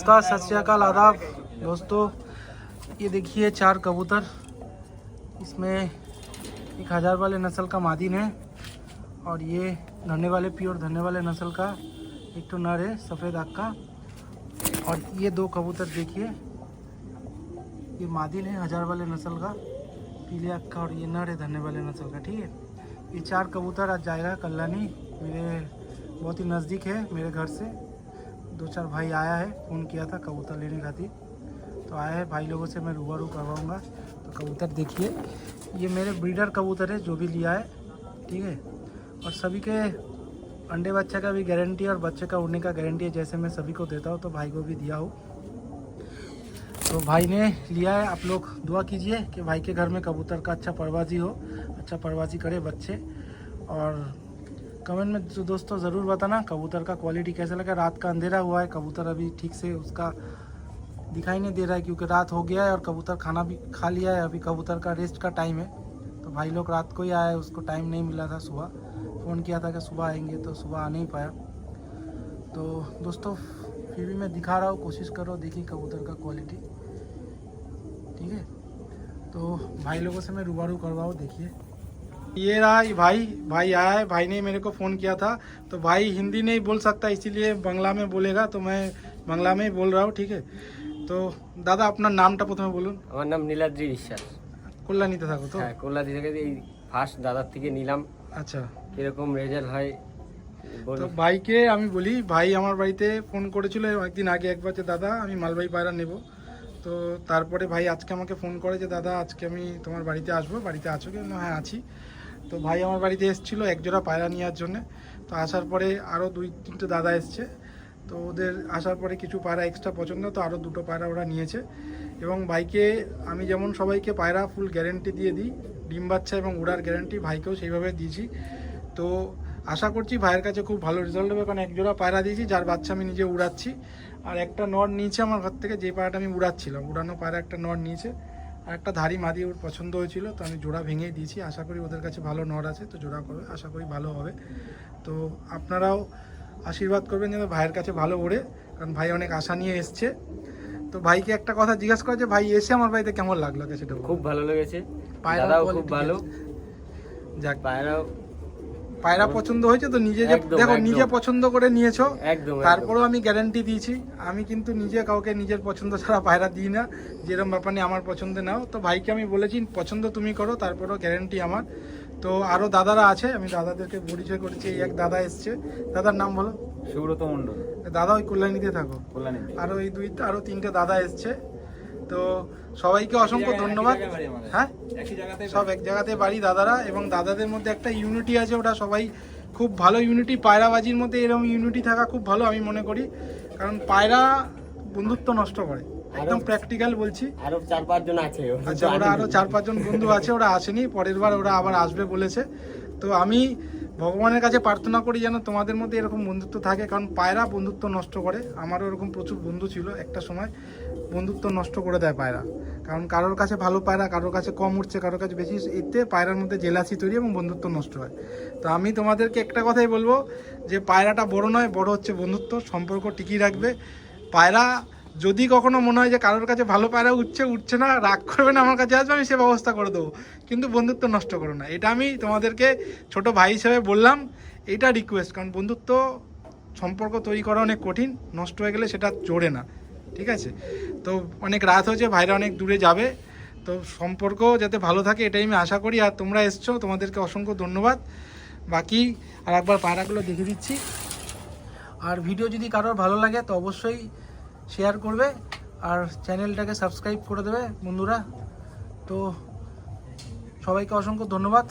नमस्कार, सत श्री अकाल, आदाब दोस्तों। ये देखिए 4 कबूतर, इसमें एक 1000 वाले नस्ल का मादिन है और ये धरने वाले प्योर धरने वाले नस्ल का एक तो नर है सफ़ेद आँख का। और ये 2 कबूतर देखिए, ये मादिन है 1000 वाले नस्ल का पीले आँख का और ये नर है धरने वाले नस्ल का। ठीक है, ये 4 कबूतर आज जाएगा कल्याणी, मेरे बहुत ही नज़दीक है मेरे घर से। 2-4 भाई आया है, फ़ोन किया था कबूतर लेने खातिर, तो आया है भाई लोगों से मैं रूबरू करवाऊँगा। तो कबूतर देखिए, ये मेरे ब्रीडर कबूतर है जो भी लिया है। ठीक है, और सभी के अंडे बच्चे का भी गारंटी और बच्चे का उड़ने का गारंटी है, जैसे मैं सभी को देता हूँ तो भाई को भी दिया हूँ। तो भाई ने लिया है, आप लोग दुआ कीजिए कि भाई के घर में कबूतर का अच्छा परवाजी हो, अच्छा परवाजी करे बच्चे। और कमेंट में दोस्तों ज़रूर बताना कबूतर का क्वालिटी कैसा लगा। रात का अंधेरा हुआ है, कबूतर अभी ठीक से उसका दिखाई नहीं दे रहा है क्योंकि रात हो गया है और कबूतर खाना भी खा लिया है। अभी कबूतर का रेस्ट का टाइम है, तो भाई लोग रात को ही आए, उसको टाइम नहीं मिला था। सुबह फ़ोन किया था कि सुबह आएंगे, तो सुबह आ नहीं पाया। तो दोस्तों फिर भी मैं दिखा रहा हूँ, कोशिश करो देखिए कबूतर का क्वालिटी। ठीक है, तो भाई लोगों से मैं रूबरू करवाऊँ। देखिए ये रहा भाई आया है। भाई ने मेरे को फ़ोन किया था, तो भाई हिंदी नहीं बोल सकता इसीलिए बांग्ला में बोलेगा, तो मैं बांग्ला में ही बोल रहा हूँ। ठीक है, तो दादा আপনার নামটা প্রথমে বলুন। আমার নাম নীলাদ্রি বিশ্বাস, কল্যাণীতে থাকো তো? হ্যাঁ কল্যাণী থেকে এই ফার্স্ট দাদার থেকে নিলাম। আচ্ছা, কিরকম রেজাল্ট হয় তো ভাইকে আমি বলি, ভাই আমার বাড়িতে ফোন করেছিল একদিন আগে একবার যে দাদা আমি মালবাহী পায়রা নেব। তো তারপরে ভাই আজকে আমাকে ফোন করে যে দাদা আজকে আমি তোমার বাড়িতে আসবো, বাড়িতে আছো কি? হ্যাঁ আছি। তো ভাই আমার বাড়িতে এসেছিলো এক জোড়া পায়রা নেওয়ার জন্যে। তো আসার পরে আরও 2-3টে দাদা এসছে, তো ওদের আসার পরে কিছু পায়রা এক্সট্রা পছন্দ, তো আরও 2টো পায়রা ওরা নিয়েছে। এবং ভাইকে আমি যেমন সবাইকে পায়রা ফুল গ্যারেন্টি দিয়ে দিই, ডিম বাচ্চা এবং উড়ার গ্যারেন্টি ভাইকেও সেইভাবে দিয়েছি। তো আশা করছি ভাইয়ের কাছে খুব ভালো রেজাল্ট হবে, কারণ এক জোড়া পায়রা দিয়েছি যার বাচ্চা আমি নিজে উড়াচ্ছি, আর একটা নর নিয়েছে আমার ঘর থেকে, যে পায়রাটা আমি উড়াচ্ছিলাম, উড়ানো পায়রা একটা নর নিয়েছে, আর একটা ধারি মাদি ওর পছন্দ হয়েছিল, তো আমি জোড়া ভেঙেই দিয়েছি। আশা করি ওদের কাছে ভালো নর আছে, তো জোড়া করবে, আশা করি ভালো হবে। তো আপনারাও আশীর্বাদ করবেন যেন ভাইয়ের কাছে ভালো ওড়ে, কারণ ভাই অনেক আশা নিয়ে এসছে। তো ভাইকে একটা কথা জিজ্ঞাসা করা যে ভাই এসে আমার বাড়িতে কেমন লাগলো? সেটা খুব ভালো লেগেছে, পায়রাও খুব ভালো। যাক, পায়রা পছন্দ হয়েছে তো? নিজে দেখো নিজে পছন্দ করে নিয়েছো, একদম। তারপরেও আমি গ্যারান্টি দিয়েছি, আমি কিন্তু নিজে কাউকে নিজের পছন্দ ছাড়া পায়রা দিই না, যেরকম ব্যাপার নিয়ে আমার পছন্দ নাও। তো ভাইকে আমি বলেছি পছন্দ তুমি করো, তারপরেও গ্যারান্টি আমার। তো আরও দাদারা আছে, আমি দাদাদেরকে পরিচয় করেছি। এই এক দাদা এসছে, দাদার নাম বলো। সুব্রত মণ্ডল। দাদা ওই কল্যাণীতে থাকো? কল্যাণী। আরও এই 3টে দাদা এসছে, তো সবাইকে অসংখ্য ধন্যবাদ। হ্যাঁ, সব এক জায়গাতে বাড়ি দাদারা, এবং দাদাদের মধ্যে একটা ইউনিটি আছে, ওটা সবাই খুব ভালো ইউনিটি। পায়রাবাজির মধ্যে এরকম ইউনিটি থাকা খুব ভালো আমি মনে করি, কারণ পায়রা বন্ধুত্ব নষ্ট করে, একদম প্র্যাকটিক্যাল বলছি। আরো 4-5 জন আছে। আচ্ছা, ওরা আরও 4-5 জন বন্ধু আছে, ওরা আসেনি, পরের বার ওরা আবার আসবে বলেছে। তো আমি ভগবানের কাছে প্রার্থনা করি যেন তোমাদের মধ্যে এরকম বন্ধুত্ব থাকে, কারণ পায়রা বন্ধুত্ব নষ্ট করে। আমারও এরকম প্রচুর বন্ধু ছিল, একটা সময় বন্ধুত্ব নষ্ট করে দেয় পায়রা, কারণ কারোর কাছে ভালো পায়রা, কারোর কাছে কম উঠছে, কারোর কাছে বেশি, এতে পায়রার মধ্যে জেলাসি তৈরি এবং বন্ধুত্ব নষ্ট হয়। তো আমি তোমাদেরকে একটা কথাই বলবো যে পায়রাটা বড় নয়, বড় হচ্ছে বন্ধুত্ব, সম্পর্ক টিকিয়ে রাখবে। পায়রা যদি কখনো মনে হয় যে কারোর কাছে ভালো পায়রা উঠছে না, রাগ করবে না, আমার কাছে আসবে, আমি সে ব্যবস্থা করে দেবো, কিন্তু বন্ধুত্ব নষ্ট করো না। এটা আমি তোমাদেরকে ছোট ভাই হিসেবে বললাম, এটা রিকোয়েস্ট, কারণ বন্ধুত্ব সম্পর্ক তৈরি করা অনেক কঠিন, নষ্ট হয়ে গেলে সেটা জোড়ে না। ঠিক আছে, তো অনেক রাত হয়েছে, ভাইরা অনেক দূরে যাবে, তো সম্পর্ক যাতে ভালো থাকে এটাই আমি আশা করি। আর তোমরা এসছো, তোমাদেরকে অসংখ্য ধন্যবাদ। বাকি আর একবার পায়রাগুলো দেখে দিচ্ছি। আর ভিডিও যদি কারোর ভালো লাগে তো অবশ্যই শেয়ার করবে আর চ্যানেলটাকে সাবস্ক্রাইব করে দেবে বন্ধুরা। তো সবাইকে অসংখ্য ধন্যবাদ।